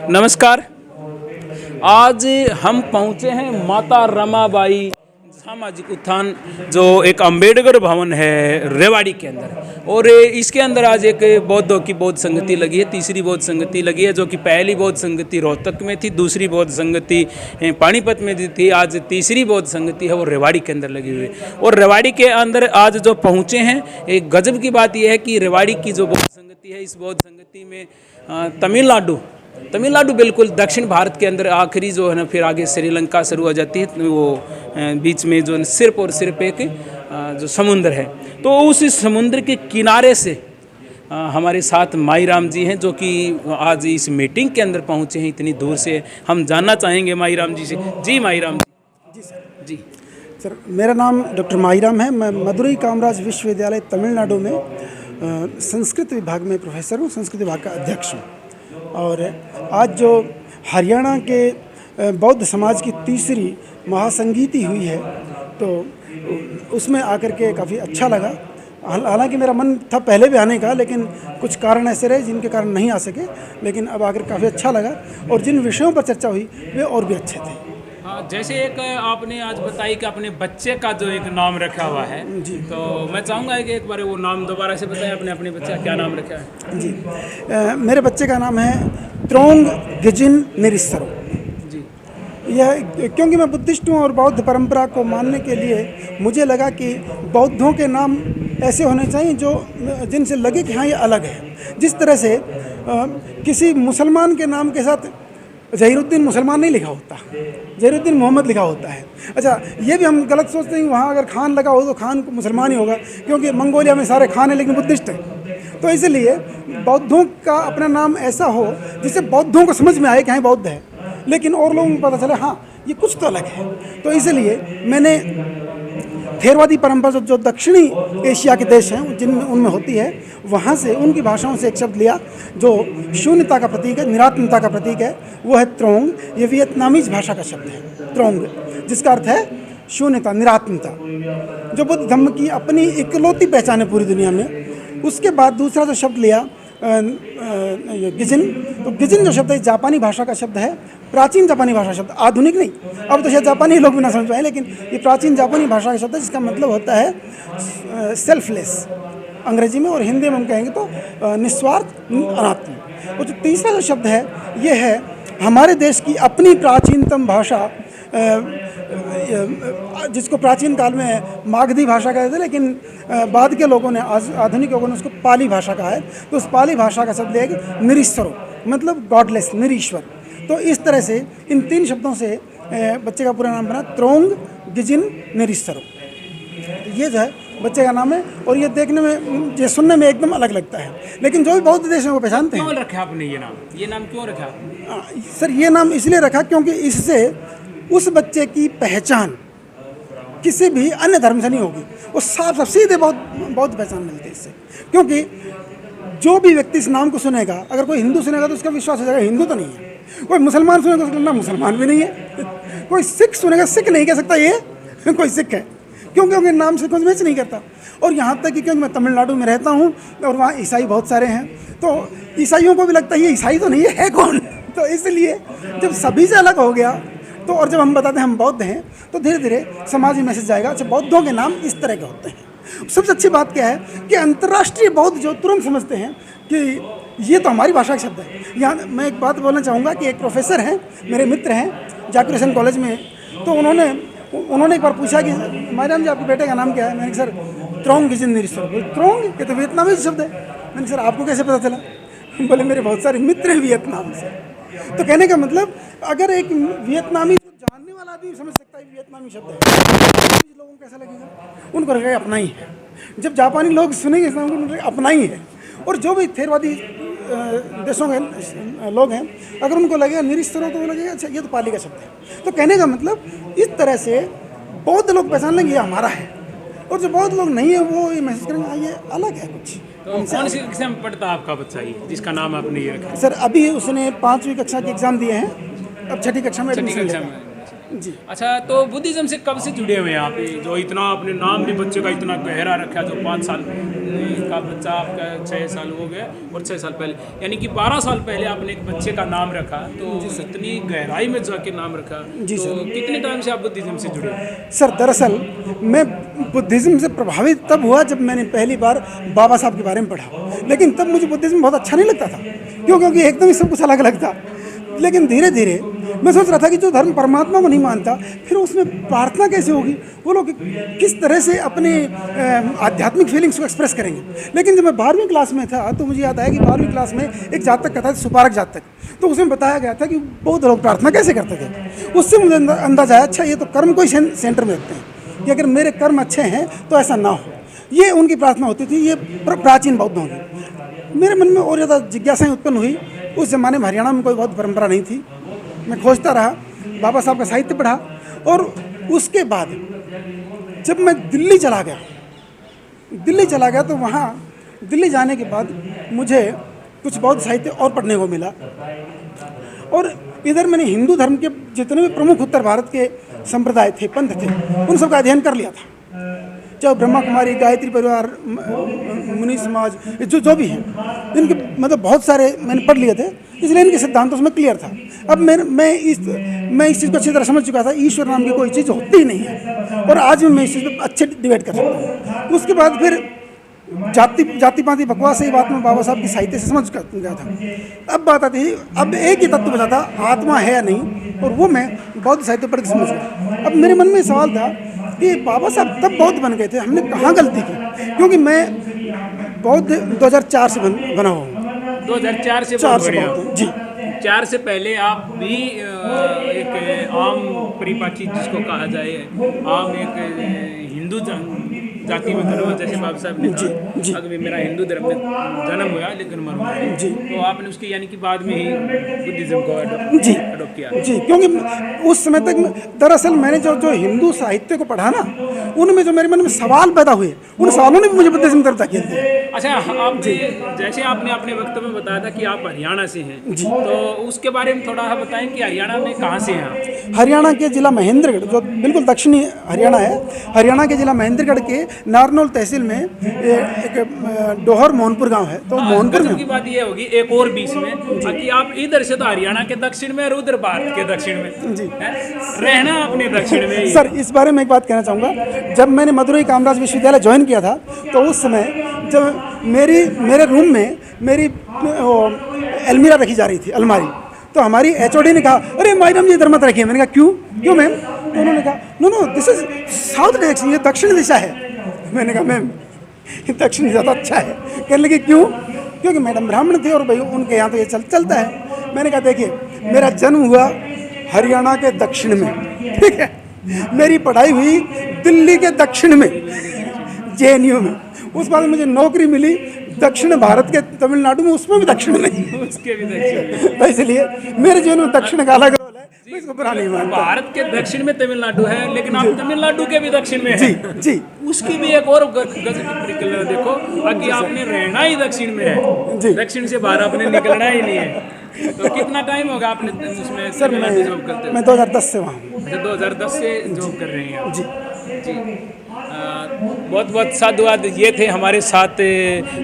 नमस्कार। आज हम पहुंचे हैं माता रमाबाई सामाजिक उत्थान जो एक अंबेडकर भवन है रेवाड़ी के अंदर, और इसके अंदर आज एक बौद्धों की बौद्ध संगति लगी है। तीसरी बौद्ध संगति लगी है, जो कि पहली बौद्ध संगति रोहतक में थी, दूसरी बौद्ध संगति पानीपत में थी। आज तीसरी बौद्ध संगति है वो रेवाड़ी के अंदर लगी हुई है। और रेवाड़ी के अंदर आज जो पहुँचे हैं, एक गजब की बात यह है कि रेवाड़ी की जो बौद्ध संगति है, इस बौद्ध संगति में तमिलनाडु बिल्कुल दक्षिण भारत के अंदर आखिरी जो है ना, फिर आगे श्रीलंका शुरू हो जाती है। वो बीच में जो सिर्फ और सिर्फ एक जो समुद्र है, तो उस समुद्र के किनारे से हमारे साथ माईराम जी हैं, जो कि आज इस मीटिंग के अंदर पहुंचे हैं इतनी दूर से। हम जानना चाहेंगे माईराम जी से। जी माईराम जी। जी सर। जी सर, मेरा नाम डॉक्टर माईराम है। मैं मदुरई कामराज विश्वविद्यालय तमिलनाडु में संस्कृत विभाग में प्रोफेसर हूँ, संस्कृत विभाग का अध्यक्ष हूँ। और आज जो हरियाणा के बौद्ध समाज की तीसरी महासंगीति हुई है, तो उसमें आकर के काफ़ी अच्छा लगा। हालांकि मेरा मन था पहले भी आने का, लेकिन कुछ कारण ऐसे रहे जिनके कारण नहीं आ सके, लेकिन अब आकर काफ़ी अच्छा लगा। और जिन विषयों पर चर्चा हुई वे और भी अच्छे थे। हाँ, जैसे एक आपने आज बताई कि अपने बच्चे का जो एक नाम रखा हुआ है जी, तो मैं चाहूँगा कि एक बार वो नाम दोबारा से बताएं। अपने बच्चे का क्या नाम रखा है? जी, मेरे बच्चे का नाम है त्रोंग गिजिन निरिसरो जी। यह क्योंकि मैं बुद्धिस्ट हूँ और बौद्ध परंपरा को मानने के लिए मुझे लगा कि बौद्धों के नाम ऐसे होने चाहिए जो जिनसे लगे कि हाँ ये अलग है। जिस तरह से किसी मुसलमान के नाम के साथ ज़हीरुद्दीन मुसलमान नहीं लिखा होता, ज़हीरुद्दीन मोहम्मद लिखा होता है। अच्छा, ये भी हम गलत सोचते हैं, वहाँ अगर खान लगा हो तो खान मुसलमान ही होगा, क्योंकि मंगोलिया में सारे खान हैं लेकिन बुद्धिस्ट हैं। तो इसलिए बौद्धों का अपना नाम ऐसा हो जिससे बौद्धों को समझ में आए कि हाँ बौद्ध है, लेकिन और लोगों को पता चले हाँ ये कुछ तो अलग है। तो इसलिए मैंने थेरवादी परंपरा जो दक्षिणी एशिया के देश हैं जिनमें उनमें होती है, वहाँ से उनकी भाषाओं से एक शब्द लिया जो शून्यता का प्रतीक है, निरात्मता का प्रतीक है, वो है त्रोंग। ये वियतनामीज भाषा का शब्द है त्रोंग, जिसका अर्थ है शून्यता, निरात्मता, जो बुद्ध धम्म की अपनी इकलौती पहचान है पूरी दुनिया में। उसके बाद दूसरा जो शब्द लिया गिजिन, तो गिजिन जो शब्द है जापानी भाषा का शब्द है, प्राचीन जापानी भाषा शब्द, आधुनिक नहीं। अब तो शायद जापानी लोग भी ना समझ पाए, लेकिन ये प्राचीन जापानी भाषा का शब्द है, जिसका मतलब होता है सेल्फलेस अंग्रेजी में, और हिंदी में हम कहेंगे तो निस्वार्थ, अनात्म। और जो तीसरा जो शब्द है ये है हमारे देश की अपनी प्राचीनतम भाषा, जिसको प्राचीन काल में मागधी भाषा कहते थे, लेकिन बाद के लोगों ने, आधुनिक लोगों ने उसको पाली भाषा कहा है। तो उस पाली भाषा का शब्द है कि निरीश्वरो, मतलब गॉडलेस, निरीश्वर। तो इस तरह से इन तीन शब्दों से बच्चे का पूरा नाम बना त्रोंग गिजिन निरीश्वरो। ये जो है बच्चे का नाम है, और ये देखने में, ये सुनने में एकदम अलग लगता है, लेकिन जो भी बौद्ध देश में वो पहचानते हैं। क्यों रखा आपने ये नाम? ये नाम क्यों रखा? सर, ये नाम इसलिए रखा क्योंकि इससे उस बच्चे की पहचान किसी भी अन्य धर्म से नहीं होगी, वो साफ साफ सीधे बौद्ध पहचान मिलती है इससे। क्योंकि जो भी व्यक्ति इस नाम को सुनेगा, अगर कोई हिंदू सुनेगा तो उसका विश्वास हो जाएगा हिंदू तो नहीं है, कोई मुसलमान सुनेगा तो उसका नाम मुसलमान भी नहीं है, कोई सिख सुनेगा, सिख नहीं कह सकता ये कोई सिख है, क्योंकि नाम से कुछ मैच नहीं करता। और यहाँ तक कि क्योंकि मैं तमिलनाडु में रहता हूँ और वहाँ ईसाई बहुत सारे हैं, तो ईसाइयों को भी लगता है ये ईसाई तो नहीं है कौन। तो इसलिए जब सभी से अलग हो गया, तो और जब हम बताते हैं हम बौद्ध हैं, तो धीरे धीरे समाज में मैसेज जाएगा, अच्छा बौद्धों के नाम इस तरह के होते हैं। सबसे अच्छी बात क्या है कि अंतर्राष्ट्रीय बौद्ध जो तुरंत समझते हैं कि ये तो हमारी भाषा का शब्द है। यहाँ मैं एक बात बोलना चाहूँगा कि एक प्रोफेसर हैं, मेरे मित्र हैं जाकुरेशन कॉलेज में, तो उन्होंने एक बार पूछा कि माईराम जी आपके बेटे का नाम क्या है? मैंने कहा सर त्रोंग गिजिन निरीश्वरो। त्रोंग ये तो वियतनामी शब्द है। मैंने सर आपको कैसे पता चला? बोले मेरे बहुत सारे मित्र हैं वियतनाम से। तो कहने का मतलब, अगर एक वियतनामी जानने वाला आदमी समझ सकता है वियतनामी शब्द है, लोगों को कैसा लगेगा? उनको लगेगा अपना ही है। जब जापानी लोग सुनेंगे इस नाम को, उनको अपना ही है। और जो भी थेरवादी देशों के लोग हैं, अगर उनको लगेगा निरीश्वरो, तो वो लगेगा अच्छा ये तो पाली का शब्द है। तो कहने का मतलब इस तरह से बौद्ध लोग पहचान लेंगे ये हमारा है, और जो बौद्ध लोग नहीं है वो ये महसूस करेंगे ये अलग है कुछ। तो कौन सी कक्षा में पढ़ता आपका बच्चा ये जिसका नाम आपने ये रखा? सर, अभी उसने 5वीं कक्षा के एग्ज़ाम दिए हैं, अब 6ठी कक्षा में एडमिशन लेगा जी। अच्छा, तो बुद्धिज्म से कब से जुड़े हुए हैं आप? जो इतना अपने नाम भी बच्चे का इतना गहरा रखा है, जो 5 साल रखा, बच्चा आपका 6 साल हो गया और 6 साल पहले, यानी कि 12 साल पहले आपने एक बच्चे का नाम रखा, तो इतनी गहराई में जाके नाम रखा। जी तो सर। कितने टाइम से आप बुद्धिज्म से जुड़े? सर दरअसल मैं बुद्धिज़्म से प्रभावित तब हुआ जब मैंने पहली बार बाबा साहब के बारे में पढ़ा, लेकिन तब मुझे बुद्धिज़्म बहुत अच्छा नहीं लगता था, क्यों? क्योंकि एकदम ही सब कुछ अलग अलग था। लेकिन धीरे धीरे मैं सोच रहा था कि जो धर्म परमात्मा को नहीं मानता, फिर उसमें प्रार्थना कैसे होगी? वो लोग किस तरह से अपने आध्यात्मिक फीलिंग्स को एक्सप्रेस करेंगे? लेकिन जब मैं 12वीं क्लास में था तो मुझे याद आया कि 12वीं क्लास में एक जातक कथा थी, सुपारक जातक, तो उसमें बताया गया था कि बौद्ध लोग प्रार्थना कैसे करते थे। उससे मुझे अंदाजा आया, अच्छा ये तो कर्म को ही सेंटर में रखते हैं कि अगर मेरे कर्म अच्छे हैं तो ऐसा ना हो। ये उनकी प्रार्थना होती थी, ये प्राचीन बौद्धों की। मेरे मन में और ज़्यादा जिज्ञासाएँ उत्पन्न हुई। उस ज़माने में हरियाणा में कोई बहुत परंपरा नहीं थी। मैं खोजता रहा, बाबा साहब का साहित्य पढ़ा, और उसके बाद जब मैं दिल्ली चला गया तो वहाँ दिल्ली जाने के बाद मुझे कुछ बौद्ध साहित्य और पढ़ने को मिला, और इधर मैंने हिंदू धर्म के जितने भी प्रमुख उत्तर भारत के संप्रदाय थे, पंथ थे, उन सबका अध्ययन कर लिया था। चाहे ब्रह्मा कुमारी, गायत्री परिवार, मुनि समाज, जो भी हैं, इनके मतलब बहुत सारे मैंने पढ़ लिए थे, इसलिए इनके सिद्धांतों से मैं क्लियर था। अब मैं इस चीज़ को अच्छी तरह समझ चुका था, ईश्वर नाम की कोई चीज़ होती ही नहीं है, और आज भी मैं इस चीज़ पर अच्छे डिबेट कर सकता हूँ। उसके बाद फिर जाति पाति बकवास से ही बात में बाबा साहब की साहित्य से समझ गया था। अब बात आती है, अब एक ही तत्व बचा था, आत्मा है या नहीं, और वो मैं बौद्ध साहित्य पढ़ के समझ गया। अब मेरे मन में सवाल था कि बाबा साहब तब बौद्ध बन गए थे, हमने कहाँ गलती की? क्योंकि मैं बौद्ध 2004 से बना हुआ हूँ। 2004 से बौद्ध जी। 4 से पहले आप भी एक आम परिपाटी जिसको कहा जाए, आम एक हिंदू जाति में धर्म, जैसे बाबा साहब ने कहा, अगर मेरा हिंदू धर्म में जन्म हुआ लेकिन मरूंगा नहीं, तो आपने उसके यानी कि बाद में ही बुद्धिज्म को अडॉप्ट किया। जी, क्योंकि उस समय तक दरअसल मैंने जो हिंदू साहित्य को पढ़ा ना, उनमें जो मेरे मन में सवाल पैदा हुए, उन सवालों ने भी मुझे बुद्धिज्म की तरफ धकेल दिया। अच्छा, आप जैसे आपने अपने वक्तव्य में बताया था कि आप हरियाणा से हैं, तो उसके बारे में थोड़ा बताएं कि हरियाणा में कहाँ से हैं आप? हरियाणा के जिला महेंद्रगढ़, जो बिल्कुल दक्षिणी हरियाणा है, हरियाणा के जिला महेंद्रगढ़ के नारनौल तहसील में एक डोहर मोहनपुर गांव है। तो मोहनपुर की बात ये होगी एक और बीच में कि आप इधर से तो हरियाणा के दक्षिण में और उधर भारत के दक्षिण में जी रहना अपने दक्षिण में। सर, इस बारे में एक बात कहना चाहूँगा, जब मैंने मदुरई कामराज विश्वविद्यालय ज्वाइन किया था, तो उस समय जब मेरे रूम में मेरी अलमीरा रखी जा रही थी, अलमारी, तो हमारी HOD ने कहा, अरे मैडम ये इधर मत रखिए। मैंने कहा क्यों मैम? तो उन्होंने कहा no this is south direction, ये दक्षिण दिशा है। मैंने कहा मैम दक्षिण ज़्यादा अच्छा है। कहने लगे क्यों? क्योंकि मैडम ब्राह्मण थे और भाई उनके यहाँ तो ये चलता है। मैंने कहा देखिए, मेरा जन्म हुआ हरियाणा के दक्षिण में, ठीक है, मेरी पढ़ाई हुई दिल्ली के दक्षिण में, JNU में, उस बाद मुझे नौकरी मिली दक्षिण भारत के तमिलनाडु में, उसमें भी दक्षिण में, उसके भी दक्षिण। तो इसलिए मेरे जीवन में दक्षिण का अलग रोल है, इसको बुरा नहीं मानता। भारत के दक्षिण में तमिलनाडु है, लेकिन आप तमिलनाडु के भी दक्षिण में हैं। जी, उसकी भी एक और गजब की परिकल्पना देखो कि आपने रहना ही दक्षिण में है, दक्षिण से बाहर आपने निकलना ही नहीं है। तो कितना टाइम होगा आपने उसमें तमिलनाडु जॉब करते? मैं 2010 से वहाँ हूँ। अच्छा, 2010 से जॉब कर रहे हैं आप? जी। बहुत बहुत साधुवाद। ये थे हमारे साथ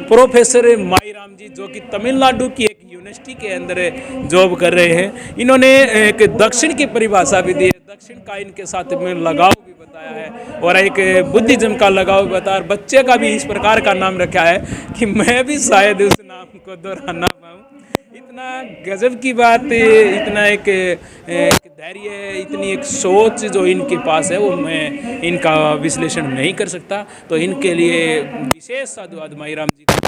प्रोफेसर माईराम जी, जो कि तमिलनाडु की एक यूनिवर्सिटी के अंदर जॉब कर रहे हैं। इन्होंने एक दक्षिण की परिभाषा भी दी है, दक्षिण का इनके साथ में लगाव भी बताया है, और एक बुद्धिज्म का लगाव बताया, और बच्चे का भी इस प्रकार का नाम रखा है कि मैं भी शायद उस नाम को दोहराना पाऊँ। इतना गजब की बात, इतना एक धैर्य, इतनी एक सोच जो इनके पास है, वो मैं इनका विश्लेषण नहीं कर सकता। तो इनके लिए विशेष साधुवाद माईराम जी का।